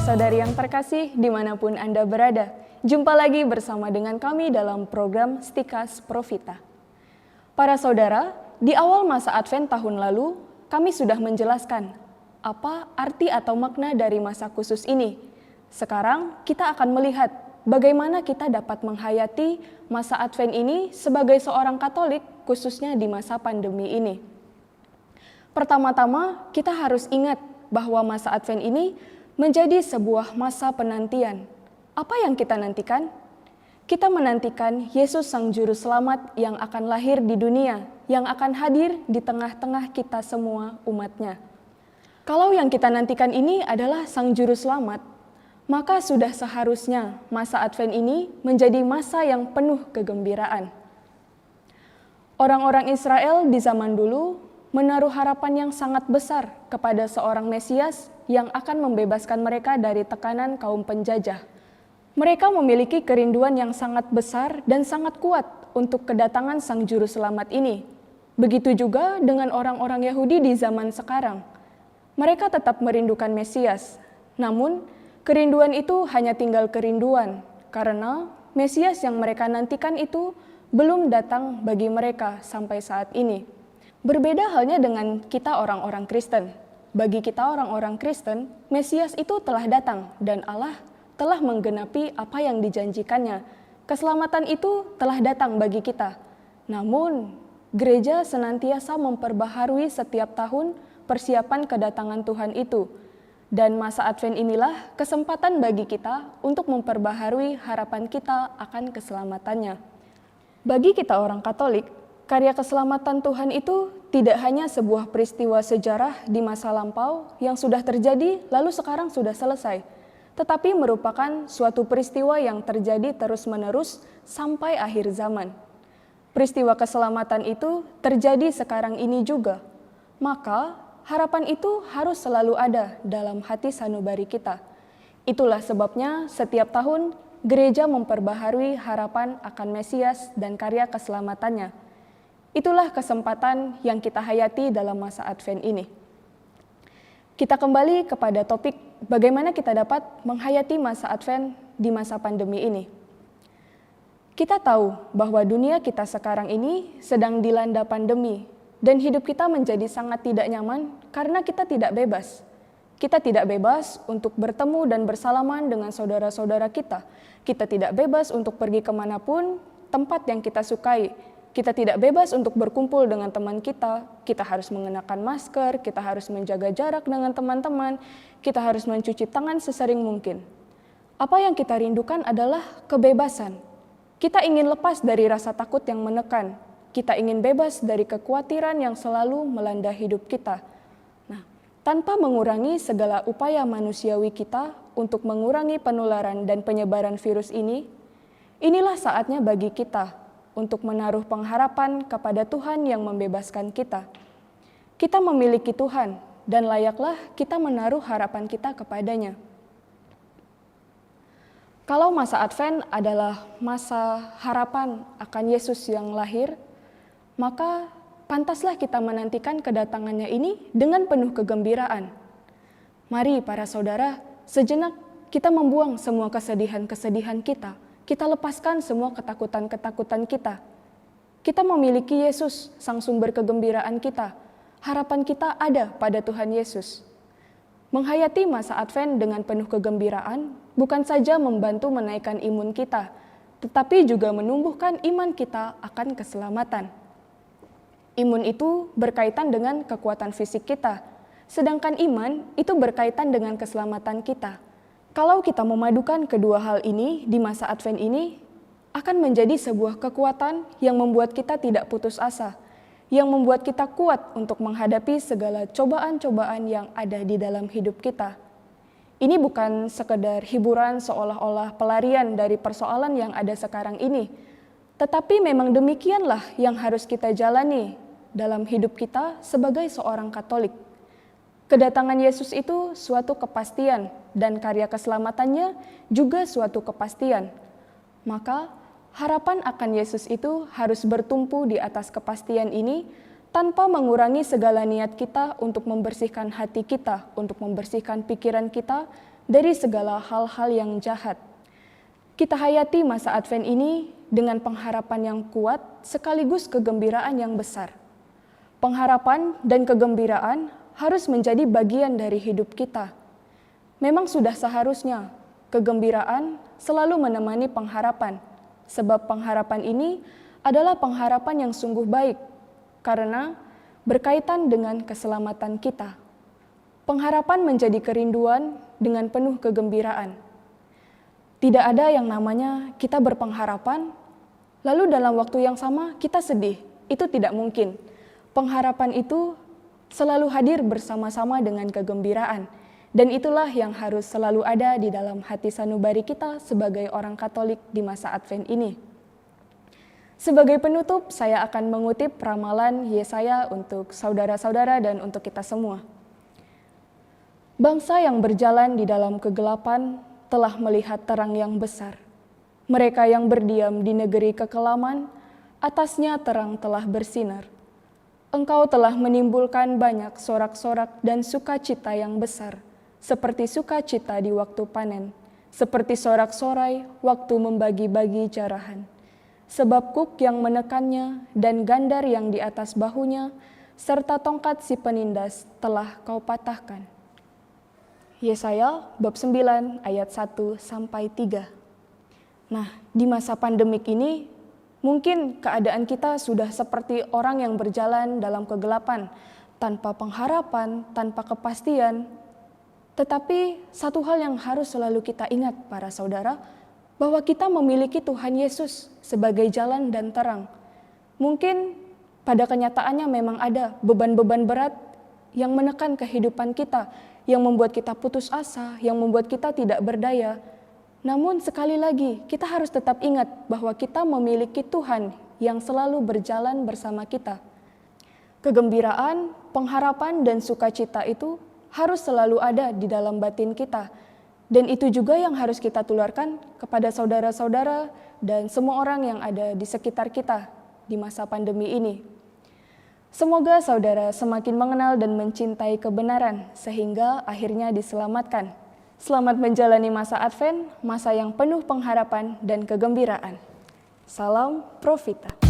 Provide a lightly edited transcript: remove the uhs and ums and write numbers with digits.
saudari yang terkasih dimanapun Anda berada, jumpa lagi bersama dengan kami dalam program Stikas Profita. Para saudara, di awal masa Advent tahun lalu, kami sudah menjelaskan apa arti atau makna dari masa khusus ini. Sekarang kita akan melihat bagaimana kita dapat menghayati masa Advent ini sebagai seorang Katolik, khususnya di masa pandemi ini. Pertama-tama, kita harus ingat bahwa masa Advent ini menjadi sebuah masa penantian. Apa yang kita nantikan? Kita menantikan Yesus Sang Juru Selamat yang akan lahir di dunia, yang akan hadir di tengah-tengah kita semua umatnya. Kalau yang kita nantikan ini adalah Sang Juru Selamat, maka sudah seharusnya masa Advent ini menjadi masa yang penuh kegembiraan. Orang-orang Israel di zaman dulu menaruh harapan yang sangat besar kepada seorang Mesias yang akan membebaskan mereka dari tekanan kaum penjajah. Mereka memiliki kerinduan yang sangat besar dan sangat kuat untuk kedatangan Sang Juru Selamat ini. Begitu juga dengan orang-orang Yahudi di zaman sekarang. Mereka tetap merindukan Mesias, namun kerinduan itu hanya tinggal kerinduan, karena Mesias yang mereka nantikan itu belum datang bagi mereka sampai saat ini. Berbeda halnya dengan kita orang-orang Kristen. Bagi kita orang-orang Kristen, Mesias itu telah datang dan Allah telah menggenapi apa yang dijanjikannya. Keselamatan itu telah datang bagi kita. Namun, gereja senantiasa memperbaharui setiap tahun persiapan kedatangan Tuhan itu. Dan masa Advent inilah kesempatan bagi kita untuk memperbaharui harapan kita akan keselamatannya. Bagi kita orang Katolik, karya keselamatan Tuhan itu tidak hanya sebuah peristiwa sejarah di masa lampau yang sudah terjadi lalu sekarang sudah selesai, tetapi merupakan suatu peristiwa yang terjadi terus-menerus sampai akhir zaman. Peristiwa keselamatan itu terjadi sekarang ini juga, maka harapan itu harus selalu ada dalam hati sanubari kita. Itulah sebabnya setiap tahun gereja memperbaharui harapan akan Mesias dan karya keselamatannya. Itulah kesempatan yang kita hayati dalam masa Advent ini. Kita kembali kepada topik bagaimana kita dapat menghayati masa Advent di masa pandemi ini. Kita tahu bahwa dunia kita sekarang ini sedang dilanda pandemi dan hidup kita menjadi sangat tidak nyaman karena kita tidak bebas. Kita tidak bebas untuk bertemu dan bersalaman dengan saudara-saudara kita. Kita tidak bebas untuk pergi kemanapun tempat yang kita sukai. Kita tidak bebas untuk berkumpul dengan teman kita harus mengenakan masker, kita harus menjaga jarak dengan teman-teman, kita harus mencuci tangan sesering mungkin. Apa yang kita rindukan adalah kebebasan. Kita ingin lepas dari rasa takut yang menekan, kita ingin bebas dari kekhawatiran yang selalu melanda hidup kita. Nah, tanpa mengurangi segala upaya manusiawi kita untuk mengurangi penularan dan penyebaran virus ini, inilah saatnya bagi kita untuk menaruh pengharapan kepada Tuhan yang membebaskan kita. Kita memiliki Tuhan, dan layaklah kita menaruh harapan kita kepadanya. Kalau masa Advent adalah masa harapan akan Yesus yang lahir, maka pantaslah kita menantikan kedatangannya ini dengan penuh kegembiraan. Mari para saudara, sejenak kita membuang semua kesedihan-kesedihan kita. Kita lepaskan semua ketakutan-ketakutan kita. Kita memiliki Yesus, Sang Sumber kegembiraan kita. Harapan kita ada pada Tuhan Yesus. Menghayati masa Advent dengan penuh kegembiraan bukan saja membantu menaikkan imun kita, tetapi juga menumbuhkan iman kita akan keselamatan. Imun itu berkaitan dengan kekuatan fisik kita, sedangkan iman itu berkaitan dengan keselamatan kita. Kalau kita memadukan kedua hal ini di masa Advent ini, akan menjadi sebuah kekuatan yang membuat kita tidak putus asa, yang membuat kita kuat untuk menghadapi segala cobaan-cobaan yang ada di dalam hidup kita. Ini bukan sekedar hiburan seolah-olah pelarian dari persoalan yang ada sekarang ini, tetapi memang demikianlah yang harus kita jalani dalam hidup kita sebagai seorang Katolik. Kedatangan Yesus itu suatu kepastian dan karya keselamatannya juga suatu kepastian. Maka harapan akan Yesus itu harus bertumpu di atas kepastian ini tanpa mengurangi segala niat kita untuk membersihkan hati kita, untuk membersihkan pikiran kita dari segala hal-hal yang jahat. Kita hayati masa Advent ini dengan pengharapan yang kuat sekaligus kegembiraan yang besar. Pengharapan dan kegembiraan harus menjadi bagian dari hidup kita. Memang sudah seharusnya kegembiraan selalu menemani pengharapan, sebab pengharapan ini adalah pengharapan yang sungguh baik, karena berkaitan dengan keselamatan kita. Pengharapan menjadi kerinduan dengan penuh kegembiraan. Tidak ada yang namanya kita berpengharapan, lalu dalam waktu yang sama kita sedih. Itu tidak mungkin. Pengharapan itu selalu hadir bersama-sama dengan kegembiraan. Dan itulah yang harus selalu ada di dalam hati sanubari kita sebagai orang Katolik di masa Advent ini. Sebagai penutup, saya akan mengutip ramalan Yesaya untuk saudara-saudara dan untuk kita semua. Bangsa yang berjalan di dalam kegelapan telah melihat terang yang besar. Mereka yang berdiam di negeri kekelaman, atasnya terang telah bersinar. Engkau telah menimbulkan banyak sorak-sorak dan sukacita yang besar, seperti sukacita di waktu panen, seperti sorak-sorai waktu membagi-bagi jarahan. Sebab kuk yang menekannya dan gandar yang di atas bahunya, serta tongkat si penindas telah kau patahkan. Yesaya bab 9 ayat 1-3. Nah, di masa pandemik ini, mungkin keadaan kita sudah seperti orang yang berjalan dalam kegelapan, tanpa pengharapan, tanpa kepastian. Tetapi satu hal yang harus selalu kita ingat para saudara, bahwa kita memiliki Tuhan Yesus sebagai jalan dan terang. Mungkin pada kenyataannya memang ada beban-beban berat yang menekan kehidupan kita, yang membuat kita putus asa, yang membuat kita tidak berdaya. Namun sekali lagi, kita harus tetap ingat bahwa kita memiliki Tuhan yang selalu berjalan bersama kita. Kegembiraan, pengharapan, dan sukacita itu harus selalu ada di dalam batin kita. Dan itu juga yang harus kita tularkan kepada saudara-saudara dan semua orang yang ada di sekitar kita di masa pandemi ini. Semoga saudara semakin mengenal dan mencintai kebenaran sehingga akhirnya diselamatkan. Selamat menjalani masa Advent, masa yang penuh pengharapan dan kegembiraan. Salam Profita.